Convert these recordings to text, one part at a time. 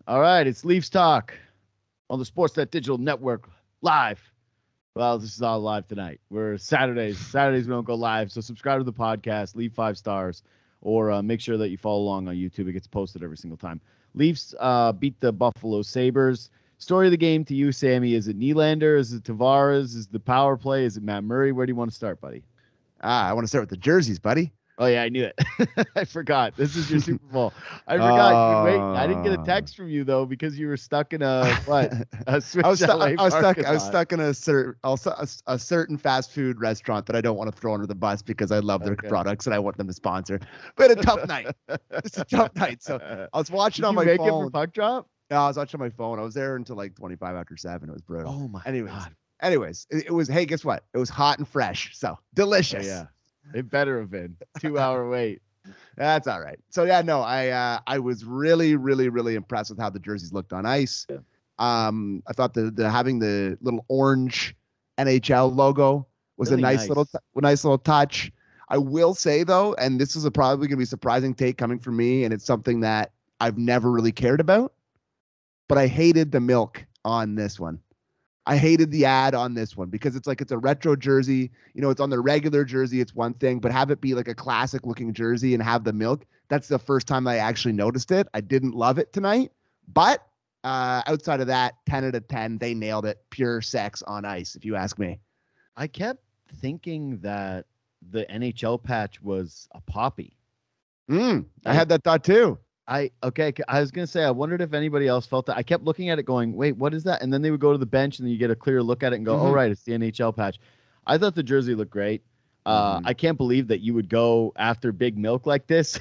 All right, it's Leafs Talk on the Sportsnet Digital Network live. Well, this is all live tonight. We're Saturdays. Saturdays we don't go live, so subscribe to the podcast, leave 5 stars, or make sure that you follow along on YouTube. It gets posted every single time. Leafs beat the Buffalo Sabres. Story of the game to you, Sammy. Is it Nylander? Is it Tavares? Is it the power play? Is it Matt Murray? Where do you want to start, buddy? I want to start with the jerseys, buddy. Oh, yeah, I knew it. I forgot. This is your Super Bowl. I forgot. You'd wait. I didn't get a text from you, though, because you were stuck in a Swiss I was stuck in a certain fast food restaurant that I don't want to throw under the bus because I love their products and I want them to sponsor. But a tough night. It's a tough night. So I was watching on my phone. Did you make it for Puck Drop? No, I was watching on my phone. I was there until like 25 after 7. It was brutal. Oh, my God. Anyways, it was, hey, guess what? It was hot and fresh. So delicious. Oh, yeah. It better have been 2-hour wait. That's all right. So yeah, no, I was really, really, really impressed with how the jerseys looked on ice. Yeah. I thought the having the little orange NHL logo was really a nice little touch. I will say though, and this is probably going to be a surprising take coming from me, and it's something that I've never really cared about, but I hated the milk on this one. I hated the ad on this one because it's a retro jersey. You know, it's on the regular jersey. It's one thing, but have it be like a classic looking jersey and have the milk. That's the first time I actually noticed it. I didn't love it tonight, but outside of that, 10 out of 10, they nailed it. Pure sex on ice, if you ask me. I kept thinking that the NHL patch was a poppy. I had that thought too. I was going to say, I wondered if anybody else felt that. I kept looking at it going, wait, what is that? And then they would go to the bench and then you get a clear look at it and go, oh, right, it's the NHL patch. I thought the jersey looked great. I can't believe that you would go after Big Milk like this.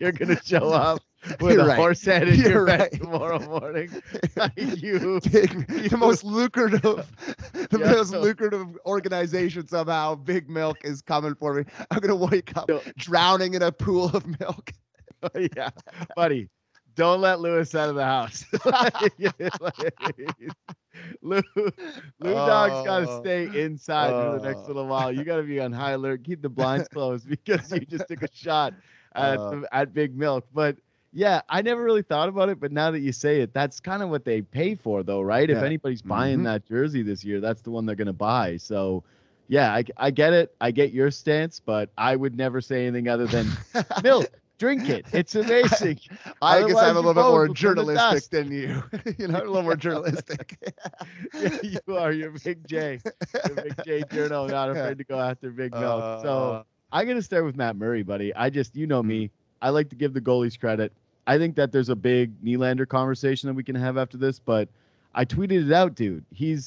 You're going to show up with a horse head in your bed tomorrow morning. The most lucrative organization somehow, Big Milk is coming for me. I'm going to wake up drowning in a pool of milk. Yeah, buddy, don't let Lewis out of the house. Lou Dog's got to stay inside for the next little while. You got to be on high alert. Keep the blinds closed because you just took a shot at Big Milk. But yeah, I never really thought about it. But now that you say it, that's kind of what they pay for, though, right? Yeah. If anybody's buying that jersey this year, that's the one they're going to buy. So yeah, I get it. I get your stance, but I would never say anything other than milk. Drink it. It's amazing. I guess I'm a little bit more journalistic than you. A little more journalistic. Yeah, you are. You're Big J. You're Big J Journal. Not afraid to go after Big Milk. So I'm going to start with Matt Murray, buddy. You know me. I like to give the goalies credit. I think that there's a big Nylander conversation that we can have after this, but I tweeted it out, dude. He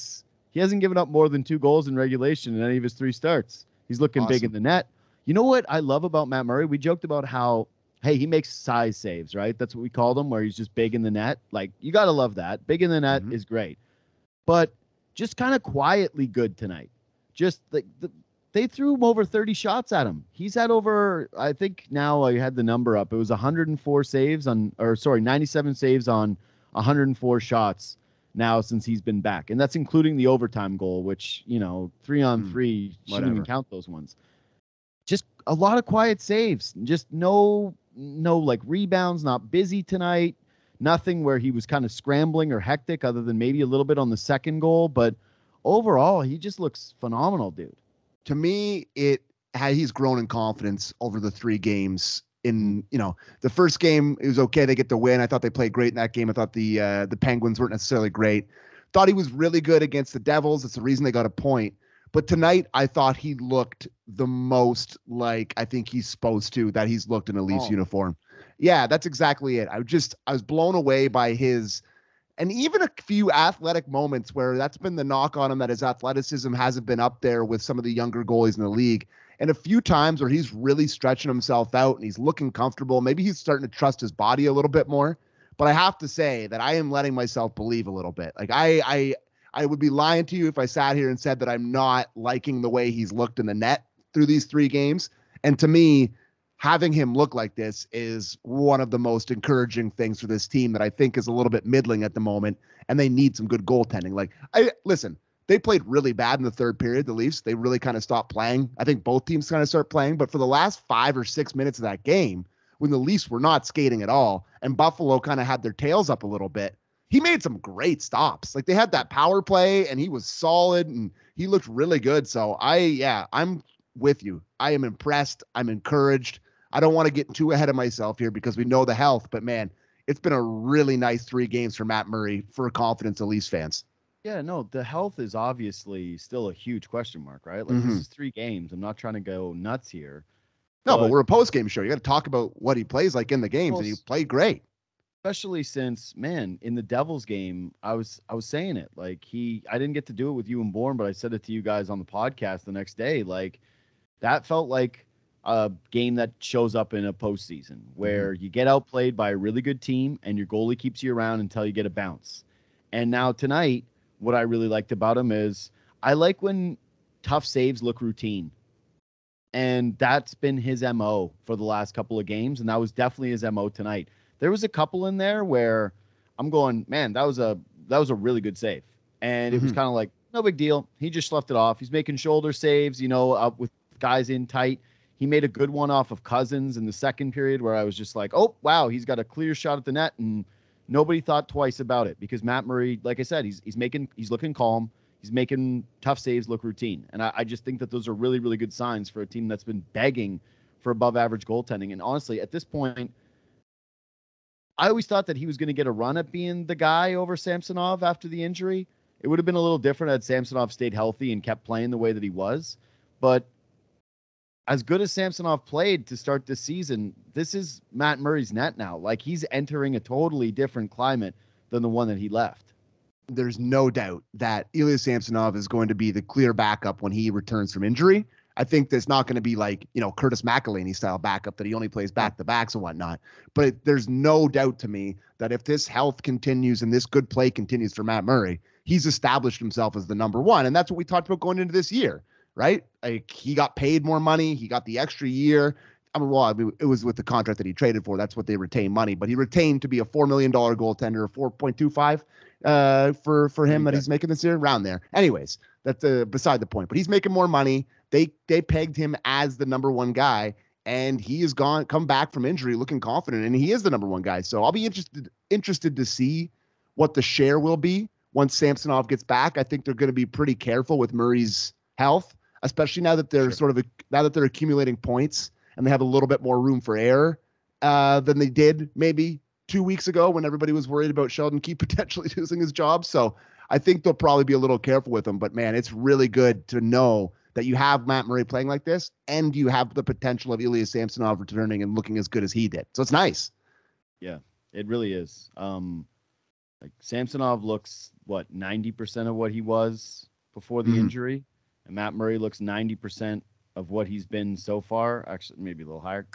hasn't given up more than 2 goals in regulation in any of his 3 starts. He's looking big in the net. You know what I love about Matt Murray? We joked about how, hey, he makes size saves, right? That's what we called him, where he's just big in the net. Like, you got to love that. Big in the net is great. But just kind of quietly good tonight. Just like they threw him over 30 shots at him. He's had over, I think now I had the number up. It was 104 saves 97 saves on 104 shots now since he's been back. And that's including the overtime goal, which, 3-on-3, shouldn't even count those ones. Just a lot of quiet saves. Just no like rebounds, not busy tonight. Nothing where he was kind of scrambling or hectic other than maybe a little bit on the second goal. But overall, he just looks phenomenal, dude. To me, he's grown in confidence over the 3 games. In the first game, it was okay. They get the win. I thought they played great in that game. I thought the Penguins weren't necessarily great. Thought he was really good against the Devils. That's the reason they got a point. But tonight, I thought he looked the most like I think he's supposed to, that he's looked in a Leafs uniform. Yeah, that's exactly it. I was blown away by his, and even a few athletic moments where that's been the knock on him, that his athleticism hasn't been up there with some of the younger goalies in the league. And a few times where he's really stretching himself out and he's looking comfortable. Maybe he's starting to trust his body a little bit more. But I have to say that I am letting myself believe a little bit. Like I would be lying to you if I sat here and said that I'm not liking the way he's looked in the net through these 3 games. And to me, having him look like this is one of the most encouraging things for this team that I think is a little bit middling at the moment, and they need some good goaltending. Listen, they played really bad in the 3rd period, the Leafs. They really kind of stopped playing. I think both teams kind of start playing, but for the last 5 or 6 minutes of that game, when the Leafs were not skating at all and Buffalo kind of had their tails up a little bit, he made some great stops. Like they had that power play and he was solid and he looked really good. So I'm with you. I am impressed. I'm encouraged. I don't want to get too ahead of myself here because we know the health, but man, it's been a really nice 3 games for Matt Murray for confidence of Leafs fans. Yeah, no, the health is obviously still a huge question mark, right? Like this is 3 games. I'm not trying to go nuts here. No, but we're a post-game show. You got to talk about what he plays like in the games, and he played great. Especially since, man, in the Devils game, I was saying it. Like I didn't get to do it with you and Bourne, but I said it to you guys on the podcast the next day. Like that felt like a game that shows up in a postseason where you get outplayed by a really good team and your goalie keeps you around until you get a bounce. And now tonight, what I really liked about him is I like when tough saves look routine. And that's been his MO for the last couple of games. And that was definitely his MO tonight. There was a couple in there where I'm going, man, that was a really good save. And it was kind of like, no big deal. He just sloughed it off. He's making shoulder saves, up with guys in tight. He made a good one off of Cousins in the second period where I was just like, oh, wow, he's got a clear shot at the net. And nobody thought twice about it because Matt Murray, like I said, he's looking calm. He's making tough saves look routine. And I just think that those are really, really good signs for a team that's been begging for above average goaltending. And honestly, at this point, I always thought that he was going to get a run at being the guy over Samsonov after the injury. It would have been a little different had Samsonov stayed healthy and kept playing the way that he was. But as good as Samsonov played to start this season, this is Matt Murray's net now. Like he's entering a totally different climate than the one that he left. There's no doubt that Ilya Samsonov is going to be the clear backup when he returns from injury. I think there's not going to be like, Curtis McElhinney style backup that he only plays back to backs and whatnot. But there's no doubt to me that if this health continues and this good play continues for Matt Murray, he's established himself as the number one. And that's what we talked about going into this year, right? Like he got paid more money. He got the extra year. It was with the contract that he traded for. That's what they retained money, but he retained to be a $4 million goaltender, 4.25 for him that he's making this year around there. Anyways, that's beside the point, but he's making more money. They pegged him as the number one guy and he has come back from injury looking confident and he is the number one guy. So I'll be interested to see what the share will be once Samsonov gets back. I think they're going to be pretty careful with Murray's health, especially now that they're now that they're accumulating points and they have a little bit more room for error than they did maybe 2 weeks ago when everybody was worried about Sheldon Keefe potentially losing his job. So I think they'll probably be a little careful with him, but man, it's really good to know that you have Matt Murray playing like this and you have the potential of Ilya Samsonov returning and looking as good as he did. So it's nice. Yeah, it really is. Like Samsonov looks 90% of what he was before the injury, and Matt Murray looks 90% of what he's been so far. Actually, maybe a little higher.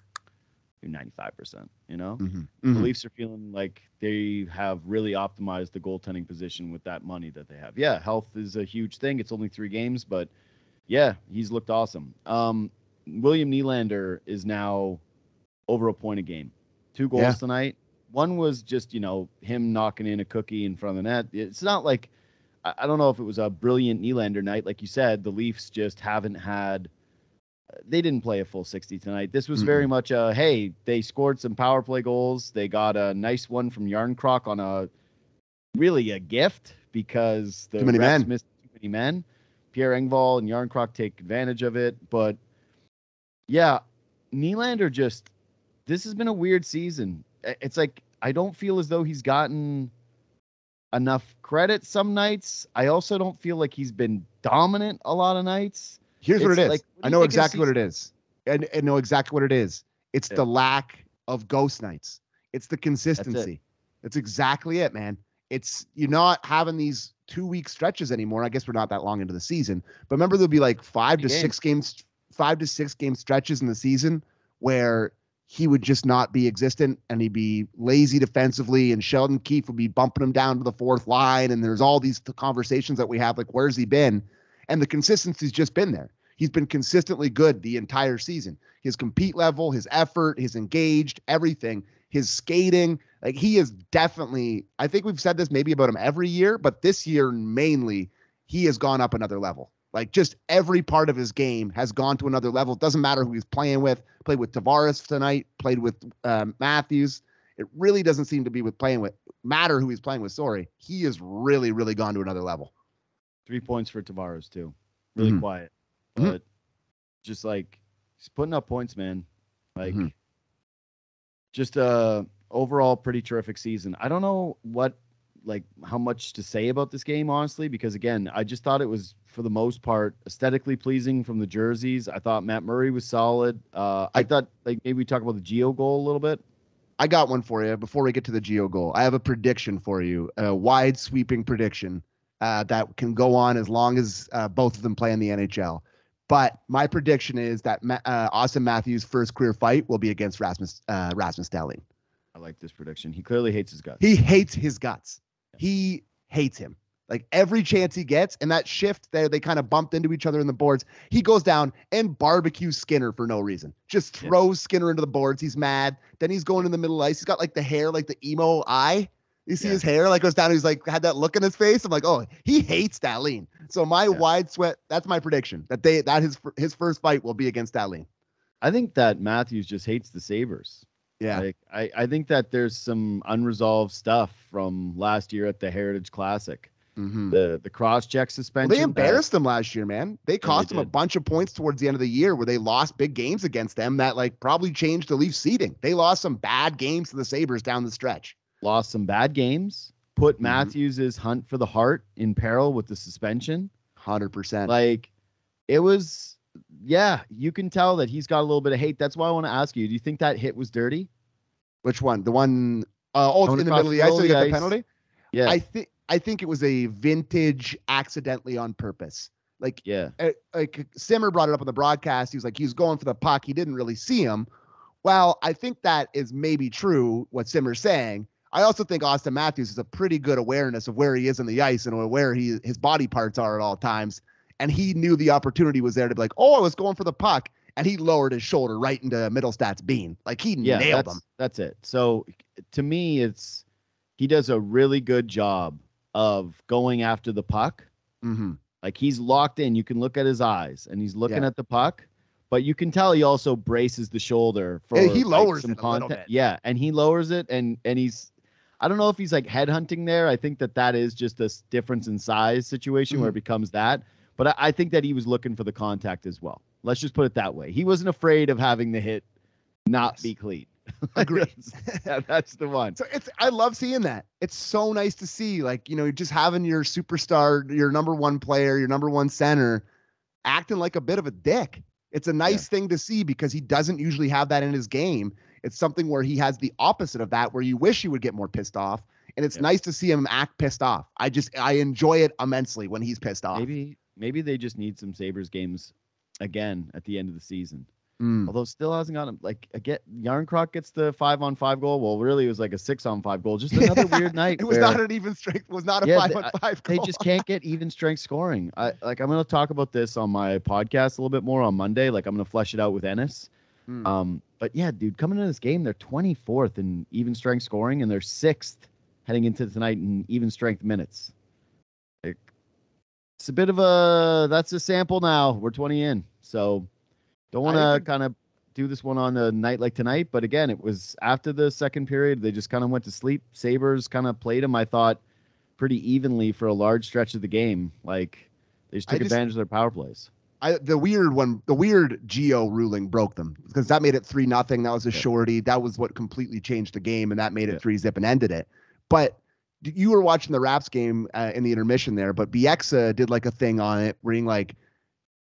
95%, The Leafs are feeling like they have really optimized the goaltending position with that money that they have. Yeah, health is a huge thing. It's only 3 games, but yeah, he's looked awesome. William Nylander is now over a point a game. 2 goals tonight. One was just, him knocking in a cookie in front of the net. It's not like, I don't know if it was a brilliant Nylander night. Like you said, the Leafs just haven't had, they didn't play a full 60 tonight. This was very much hey, they scored some power play goals. They got a nice one from Yarncroc on a gift because the refs missed too many men. Pierre Engvall and Yarncroc take advantage of it. But yeah, Nylander this has been a weird season. It's like, I don't feel as though he's gotten enough credit some nights. I also don't feel like he's been dominant a lot of nights. Here's what it is. I know exactly what it is. And know exactly what it is. It's the lack of ghost nights. It's the consistency. That's exactly it, man. You're not having these 2-week stretches anymore. I guess we're not that long into the season, but remember there'll be like 5 to 6 game stretches in the season where he would just not be existent and he'd be lazy defensively and Sheldon Keefe would be bumping him down to the 4th line. And there's all these conversations that we have, like, where's he been? And the consistency's just been there. He's been consistently good the entire season. His compete level, his effort, his engaged, everything, his skating, like he is definitely, I think we've said this maybe about him every year, but this year mainly, he has gone up another level. Like just every part of his game has gone to another level. It doesn't matter who he's playing with. Played with Tavares tonight. Played with Matthews. It really doesn't seem to be matter who he's playing with. Sorry, he has really, really gone to another level. 3 points for Tavares too. Really quiet, but just like he's putting up points, man. Like just overall pretty terrific season. I don't know how much to say about this game, honestly, because again, I just thought it was for the most part aesthetically pleasing from the jerseys. I thought Matt Murray was solid. I thought like maybe we talk about the Geo goal a little bit. I got one for you before we get to the Geo goal. I have a prediction for you, a wide sweeping prediction that can go on as long as both of them play in the NHL. But my prediction is that Austin Matthews' first career fight will be against Rasmus Dahlin. I like this prediction. He clearly hates his guts. He hates his guts. He hates him. Like every chance he gets, and that shift there, they kind of bumped into each other in the boards. He goes down and barbecues Skinner for no reason. Just throws Skinner into the boards. He's mad. Then he's going in the middle of the ice. He's got like the hair, like the emo eye. You see his hair like goes down. He's like had that look in his face. I'm like, oh, he hates Dahlin. So my wide sweat. That's my prediction that his first fight will be against Dahlin. I think that Matthews just hates the Sabres. Yeah. Like, I think that there's some unresolved stuff from last year at the Heritage Classic. The cross-check suspension. Well, they embarrassed them last year, man. They cost them a bunch of points towards the end of the year where they lost big games against them that like probably changed the Leafs seeding. They lost some bad games to the Sabres down the stretch. Lost some bad games. Put Matthews' hunt for the Hart in peril with the suspension. 100%. Like, it was, you can tell that he's got a little bit of hate. That's why I want to ask you, do you think that hit was dirty? Which one? The one, it's in the middle of the ice, so you got the penalty? Yeah. I think it was a vintage accidentally on purpose. Like Simmer brought it up on the broadcast. He was like, he was going for the puck. He didn't really see him. Well, I think that is maybe true, what Simmer's saying. I also think Austin Matthews has a pretty good awareness of where he is on the ice and where his body parts are at all times. And he knew the opportunity was there to be like, oh, I was going for the puck. And he lowered his shoulder right into Middlestad's bean. Like he nailed him. That's it. So to me, he does a really good job of going after the puck. Like he's locked in. You can look at his eyes and he's looking at the puck, but you can tell he also braces the shoulder for he lowers some it a little bit. Yeah. And he lowers it and he's, I don't know if he's like headhunting there. I think that is just a difference in size situation where it becomes that. But I think that he was looking for the contact as well. Let's just put it that way. He wasn't afraid of having the hit not be clean. Agreed. That's the one. So I love seeing that. It's so nice to see, like, just having your superstar, your number one player, your number one center acting like a bit of a dick. It's a nice thing to see because he doesn't usually have that in his game. It's something where he has the opposite of that, where you wish he would get more pissed off. And it's nice to see him act pissed off. I enjoy it immensely when he's pissed off. Maybe they just need some Sabres games again at the end of the season. Although still hasn't got him. Like again, Yarncroc gets the 5-on-5 goal. Well, really, it was like a 6-on-5 goal. Just another weird night. It was not an even strength. It was not a 5-on-5 goal. They just can't get even strength scoring. I'm going to talk about this on my podcast a little bit more on Monday. Like I'm going to flesh it out with Ennis. But yeah, dude, coming into this game, they're 24th in even strength scoring, and they're 6th heading into tonight in even strength minutes. It's a bit of that's a sample now. We're 20 in, so. Don't want to kind of do this one on a night like tonight, but again, it was after the second period. They just kind of went to sleep. Sabres kind of played them, I thought, pretty evenly for a large stretch of the game. Like they just took advantage of their power plays. The weird Geo ruling broke them because that made it 3-0. That was a shorty. That was what completely changed the game, and that made it 3-zip and ended it. But you were watching the Raps game in the intermission there, but Bieksa did like a thing on it where like,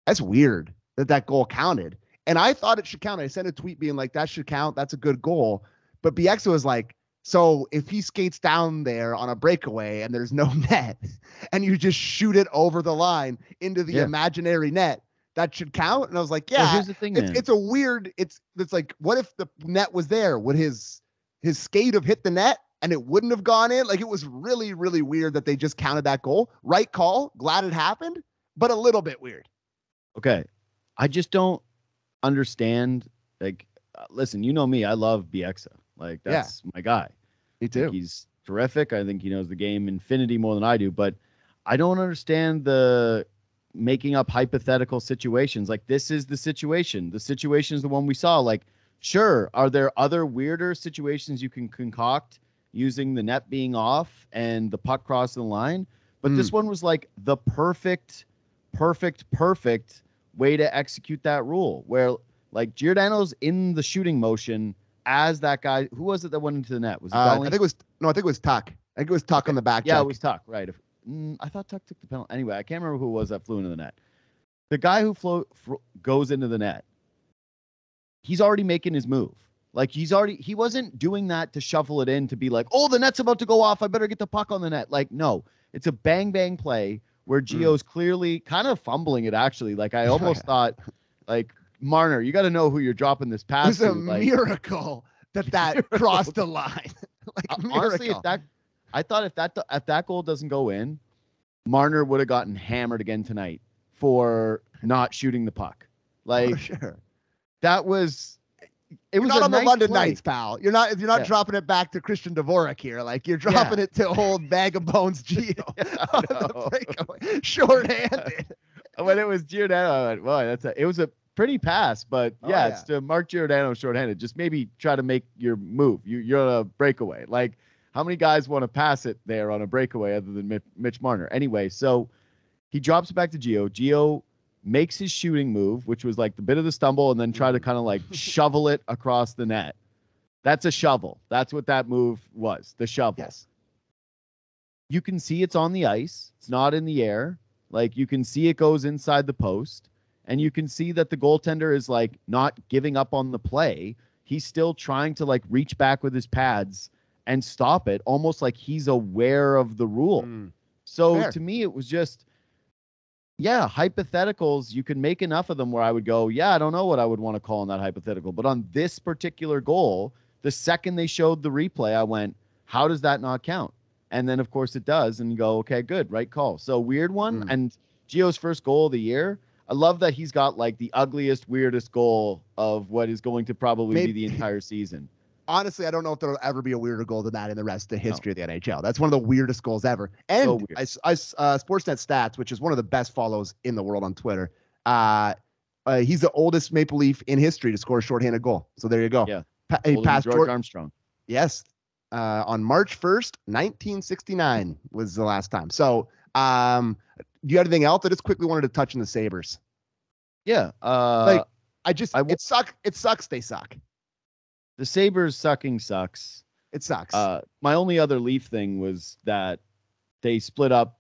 that's weird that goal counted. And I thought it should count. I sent a tweet being like, that should count. That's a good goal. But Bieksa was like, so if he skates down there on a breakaway and there's no net and you just shoot it over the line into the imaginary net, that should count. And I was like, yeah, well, here's the thing, it's a weird, it's like, what if the net was there? Would his skate have hit the net and it wouldn't have gone in? Like it was really, really weird that they just counted that goal. Right call. Glad it happened, but a little bit weird. Okay. I just don't understand. Like, listen, you know me. I love Bieksa. Like, that's my guy. Me too. He's terrific. I think he knows the game infinity more than I do. But I don't understand the making up hypothetical situations. Like, this is the situation. The situation is the one we saw. Like, sure, are there other weirder situations you can concoct using the net being off and the puck crossing the line? But this one was like the perfect way to execute that rule, where like Giordano's in the shooting motion as that guy. Who was it that went into the net? Was it Dolly? I think it was Tuck. I think it was Tuck on the back check. Yeah, it was Tuck, right. I thought Tuck took the penalty. Anyway, I can't remember who it was that flew into the net. The guy who goes into the net, he's already making his move. Like, he wasn't doing that to shuffle it in to be like, oh, the net's about to go off, I better get the puck on the net. Like, no, it's a bang play where Gio's clearly kind of fumbling it, actually. Like, I almost thought, like, Marner, you got to know who you're dropping this pass to. It was a miracle that crossed the line. Like, honestly, I thought if that goal doesn't go in, Marner would have gotten hammered again tonight for not shooting the puck. Like, sure. That was. You're not on the London Knights, pal. You're not dropping it back to Christian Dvorak here. Like, you're dropping it to old bag of bones Gio on the breakaway, shorthanded. When it was Giordano, I went, well, it was a pretty pass, but it's to Mark Giordano shorthanded. Just maybe try to make your move. You're on a breakaway. Like, how many guys want to pass it there on a breakaway other than Mitch Marner? Anyway, so he drops it back to Gio. Gio makes his shooting move, which was like the bit of the stumble, and then try to kind of like shovel it across the net. That's a shovel. That's what that move was, the shovel. Yes. You can see it's on the ice. It's not in the air. Like, you can see it goes inside the post, and you can see that the goaltender is like not giving up on the play. He's still trying to like reach back with his pads and stop it, almost like he's aware of the rule. So fair. To me, it was just, hypotheticals, you can make enough of them where I would go, I don't know what I would want to call on that hypothetical. But on this particular goal, the second they showed the replay, I went, how does that not count? And then, of course, it does. And you go, okay, good, right call. So weird one. And Gio's first goal of the year, I love that he's got like the ugliest, weirdest goal of what is going to probably be the entire season. Honestly, I don't know if there'll ever be a weirder goal than that in the rest of the history of the NHL. That's one of the weirdest goals ever. And so Sportsnet Stats, which is one of the best follows in the world on Twitter, he's the oldest Maple Leaf in history to score a shorthanded goal. So there you go. Yeah. He passed George Armstrong. Yes. On March 1st, 1969 was the last time. So do you have anything else? I just quickly wanted to touch on the Sabres. Yeah. It sucks. They suck. The Sabres sucking sucks. It sucks. My only other Leaf thing was that they split up.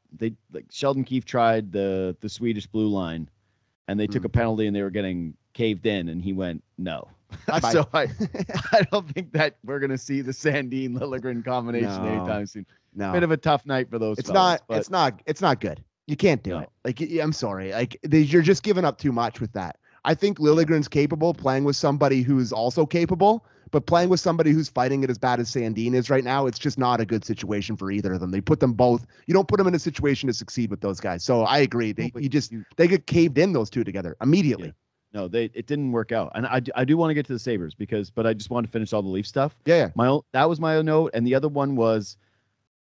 Sheldon Keefe tried the Swedish blue line, and they took a penalty, and they were getting caved in, and he went no. So I don't think that we're gonna see the Sandin Liljegren combination anytime soon. No, bit of a tough night for those. It's not good. You can't do it. Like, I'm sorry. Like, you're just giving up too much with that. I think Liljegren's capable playing with somebody who's also capable. But playing with somebody who's fighting it as bad as Sandin is right now, it's just not a good situation for either of them. They put them both. You don't put them in a situation to succeed with those guys. So I agree. They get caved in, those two together immediately. Yeah. No, it didn't work out. And I do want to get to the Sabres but I just want to finish all the Leaf stuff. Yeah. That was my note. And the other one was,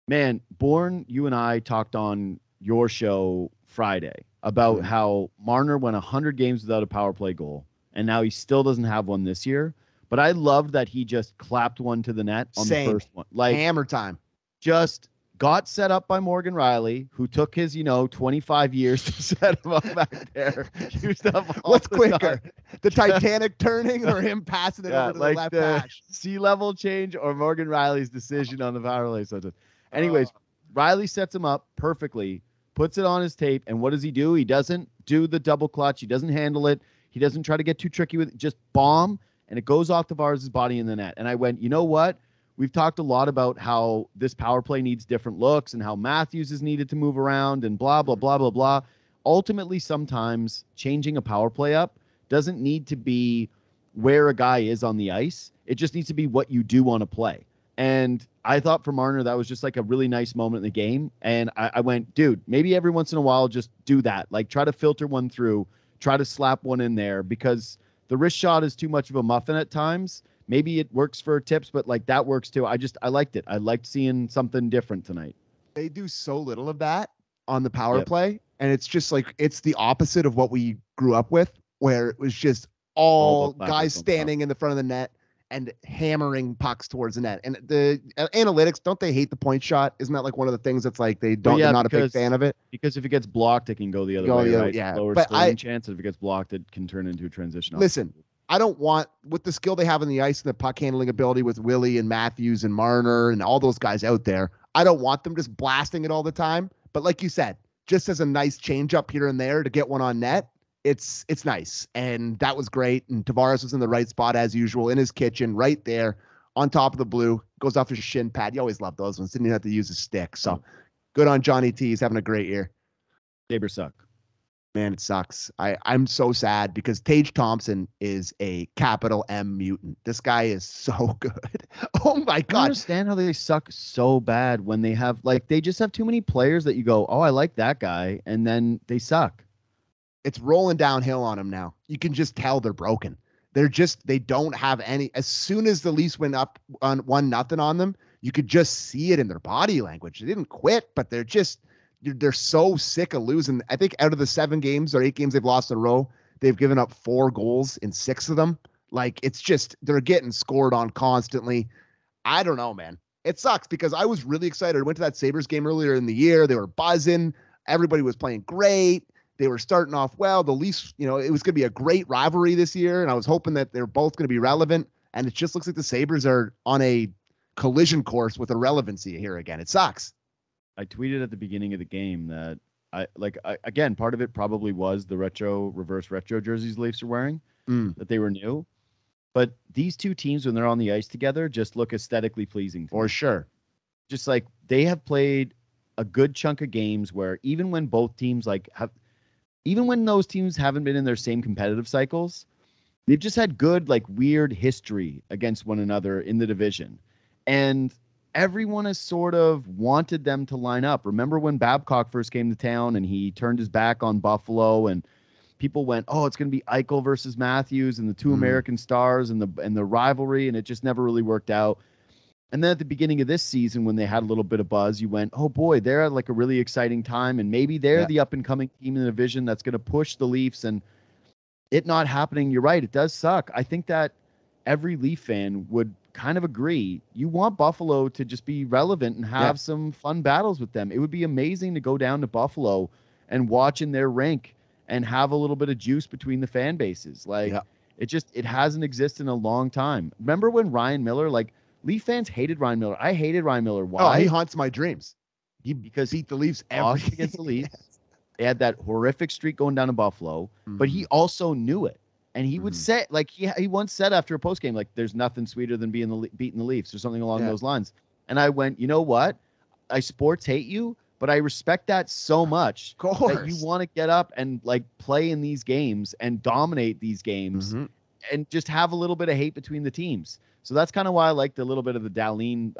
man, Bourne, you and I talked on your show Friday about how Marner went 100 games without a power play goal, and now he still doesn't have one this year. But I loved that he just clapped one to the net on the first one. Like, hammer time. Just got set up by Morgan Riley, who took his, 25 years to set him up back there. What's quicker, the Titanic turning or him passing it over to the left hash? Sea level change or Morgan Riley's decision on the power play. So, anyways, Riley sets him up perfectly, puts it on his tape, and what does he do? He doesn't do the double clutch. He doesn't handle it. He doesn't try to get too tricky with it. Just bomb. And it goes off Tavares' body in the net. And I went, you know what? We've talked a lot about how this power play needs different looks and how Matthews is needed to move around and blah, blah, blah, blah, blah. Ultimately, sometimes changing a power play up doesn't need to be where a guy is on the ice. It just needs to be what you do on a play. And I thought for Marner, that was just like a really nice moment in the game. And I went, dude, maybe every once in a while, just do that. Like, try to filter one through, try to slap one in there, because the wrist shot is too much of a muffin at times. Maybe it works for tips, but like that works too. I liked it. I liked seeing something different tonight. They do so little of that. on the power play. And it's just like, it's the opposite of what we grew up with, where it was just all guys standing in the front of the net and hammering pucks towards the net. And the analytics, don't they hate the point shot? Isn't that like one of the things that's like, they're not a big fan of it? Because if it gets blocked, it can go the other way, right? Yeah. Lower scoring chance. If it gets blocked, it can turn into a transition. Listen, I don't want, with the skill they have on the ice and the puck handling ability with Willie and Matthews and Marner and all those guys out there, I don't want them just blasting it all the time. But like you said, just as a nice change up here and there to get one on net, it's nice. And that was great. And Tavares was in the right spot as usual, in his kitchen, right there on top of the blue, goes off his shin pad. You always love those ones. Didn't even have to use a stick. So good on Johnny T. He's having a great year. Sabres suck. Man, it sucks. I'm so sad because Tage Thompson is a capital M mutant. This guy is so good. Oh my God. I don't understand how they suck so bad when they have, like, they just have too many players that you go, oh, I like that guy. And then they suck. It's rolling downhill on them now. You can just tell they're broken. They don't have any. As soon as the Leafs went up on 1-0 on them, you could just see it in their body language. They didn't quit, but they're so sick of losing. I think out of the 7 games or 8 games they've lost in a row, they've given up 4 goals in 6 of them. Like, it's just, they're getting scored on constantly. I don't know, man. It sucks because I was really excited. I went to that Sabres game earlier in the year. They were buzzing. Everybody was playing great. They were starting off well. The Leafs, it was going to be a great rivalry this year, and I was hoping that they're both going to be relevant. And it just looks like the Sabres are on a collision course with irrelevancy here again. It sucks. I tweeted at the beginning of the game that again, part of it probably was the reverse retro jerseys the Leafs are wearing, that they were new. But these two teams, when they're on the ice together, just look aesthetically pleasing. For sure. Just like they have played a good chunk of games where even when both teams even when those teams haven't been in their same competitive cycles, they've just had good, like, weird history against one another in the division. And everyone has sort of wanted them to line up. Remember when Babcock first came to town and he turned his back on Buffalo and people went, oh, it's going to be Eichel versus Matthews and the two American stars and the rivalry, and it just never really worked out. And then at the beginning of this season, when they had a little bit of buzz, you went, oh boy, they're at like a really exciting time, and maybe they're the up and coming team in the division that's going to push the Leafs. And it not happening, you're right, it does suck. I think that every Leaf fan would kind of agree. You want Buffalo to just be relevant and have some fun battles with them. It would be amazing to go down to Buffalo and watch in their rink and have a little bit of juice between the fan bases. Like, it hasn't existed in a long time. Remember when Ryan Miller, like, Leaf fans hated Ryan Miller. I hated Ryan Miller. Why? Oh, he haunts my dreams. Because beat the Leafs against the Leafs. They had that horrific streak going down to Buffalo, but he also knew it. And he would say, like, he once said after a postgame, like, there's nothing sweeter than beating the Leafs or something along those lines. And I went, you know what? I sports hate you, but I respect that so much that you want to get up and, like, play in these games and dominate these games and just have a little bit of hate between the teams. So that's kind of why I liked a little bit of the Dahlin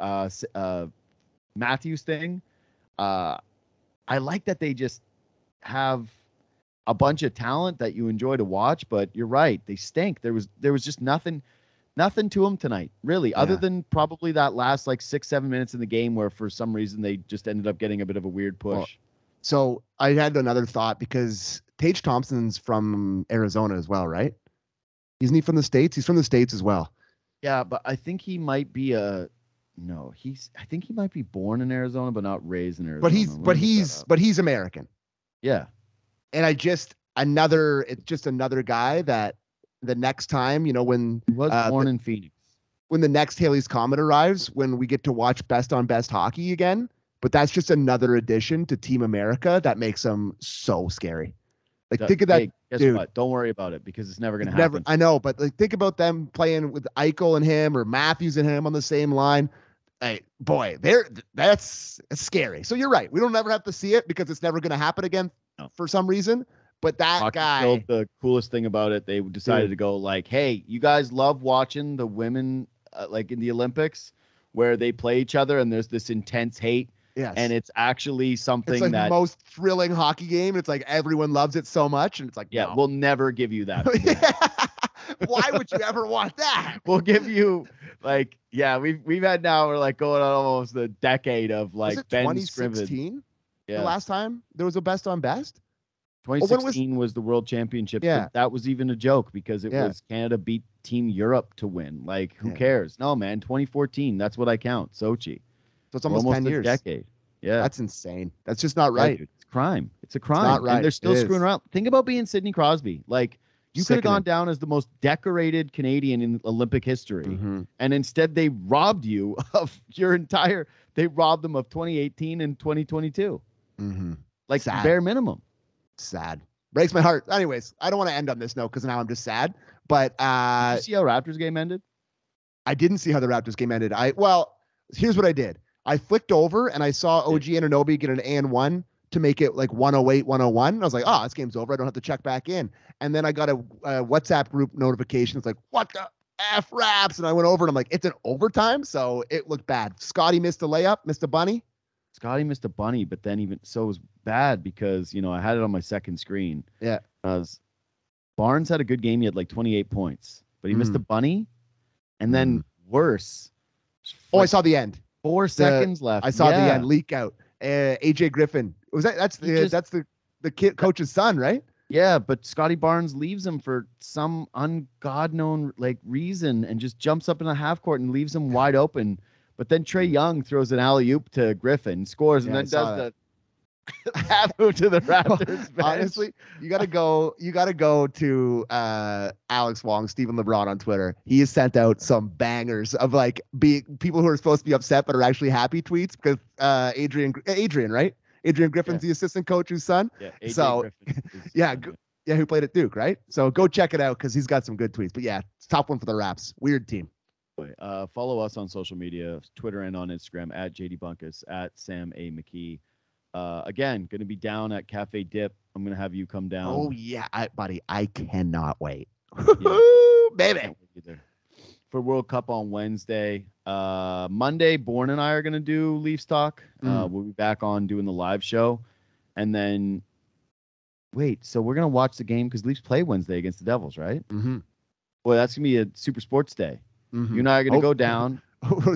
Matthews thing. I like that they just have a bunch of talent that you enjoy to watch, but you're right, they stink. There was just nothing to them tonight, really, other than probably that last like 6-7 minutes in the game where for some reason they just ended up getting a bit of a weird push. Well, so I had another thought because Tage Thompson's from Arizona as well, right? Isn't he from the States? He's from the States as well. Yeah, but I think he might be I think he might be born in Arizona, but not raised in Arizona. But he's American. Yeah. And it's just another guy that the next time, when he was born in Phoenix, when the next Haley's Comet arrives, when we get to watch best on best hockey again, but that's just another addition to Team America that makes them so scary. Like, think of that. Hey, guess dude, what? Don't worry about it because it's never going to happen. I know, but like, think about them playing with Eichel and him or Matthews and him on the same line. Hey, boy, that's scary. So you're right. We don't ever have to see it because it's never going to happen again for some reason. But that Hockey guy, Field, the coolest thing about it, they decided to go like, hey, you guys love watching the women like in the Olympics where they play each other and there's this intense hate. Yes. And it's actually something it's like that the most thrilling hockey game. It's like everyone loves it so much. And it's like, no. We'll never give you that. Why would you ever want that? We'll give you like, we've had now, we're like going on almost a decade of like Ben Scriven. The last time there was a best on best? 2016 was the World Championship. Yeah. That was even a joke because it was Canada beat Team Europe to win. Like, who cares? No, man. 2014. That's what I count. Sochi. So it's almost 10 years. A decade. Yeah. That's insane. That's just not right. Yeah, dude, it's crime. It's a crime. It's not right. And they're still screwing around. Think about being Sidney Crosby. Like, you could have gone down as the most decorated Canadian in Olympic history. Mm-hmm. And instead they robbed you of they robbed them of 2018 and 2022. Mm-hmm. Like, bare minimum. Sad. Breaks my heart. Anyways, I don't want to end on this note because now I'm just sad. But did you see how Raptors game ended? I didn't see how the Raptors game ended. Here's what I did. I flicked over and I saw OG Anunoby get an and-1 to make it like 108, 101. I was like, oh, this game's over. I don't have to check back in. And then I got a WhatsApp group notification. It's like, what the F Raps? And I went over and I'm like, it's an overtime. So it looked bad. Scotty missed a layup, missed a bunny. Scotty missed a bunny, but then even so it was bad because, I had it on my second screen. Yeah. Barnes had a good game. He had like 28 points, but he missed a bunny. And then worse. I saw the end. 4 seconds left. I saw the end leak out. AJ Griffin. That's the kid coach's son, right? Yeah, but Scotty Barnes leaves him for some known reason and just jumps up in the half court and leaves him wide open. But then Trae Young throws an alley-oop to Griffin, scores, and then does the half move to the Raptors. Honestly, you gotta go to Alex Wong, Stephen LeBron on Twitter. He has sent out some bangers of people who are supposed to be upset but are actually happy tweets because Adrian, right? Adrian Griffin's the assistant coach whose son. Yeah, Griffin who played at Duke, right? So go check it out because he's got some good tweets. But yeah, it's top one for the Raps. Weird team. Follow us on social media, Twitter and on Instagram at JD Bunkis, at Sam A. McKee. Again, going to be down at Cafe Dip. I'm going to have you come down. Oh, yeah, buddy. I cannot wait. Baby. For World Cup on Wednesday. Monday, Bourne and I are going to do Leafs Talk. We'll be back on doing the live show. And then, so we're going to watch the game because Leafs play Wednesday against the Devils, right? Mm-hmm. Boy, that's going to be a super sports day. Mm-hmm. You and I are going to go down.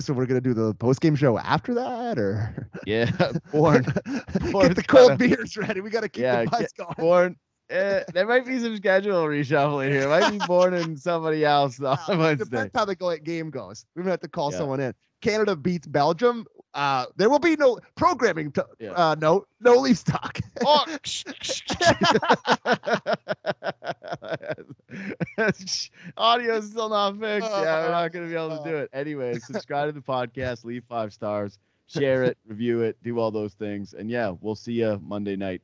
So we're going to do the post-game show after that? Or yeah, Bourne. Get the cold beers ready. We got to keep the buzz going. Bourne. There might be some schedule reshuffling here. It might be Bourne and somebody else on Wednesday. Depends how the game goes. We might have to call someone in. Canada beats Belgium. There will be no programming. No Leafs talk. Audio is still not fixed. We're not going to be able to do it. Anyway, subscribe to the podcast, leave 5 stars, share it, review it, do all those things. And we'll see you Monday night.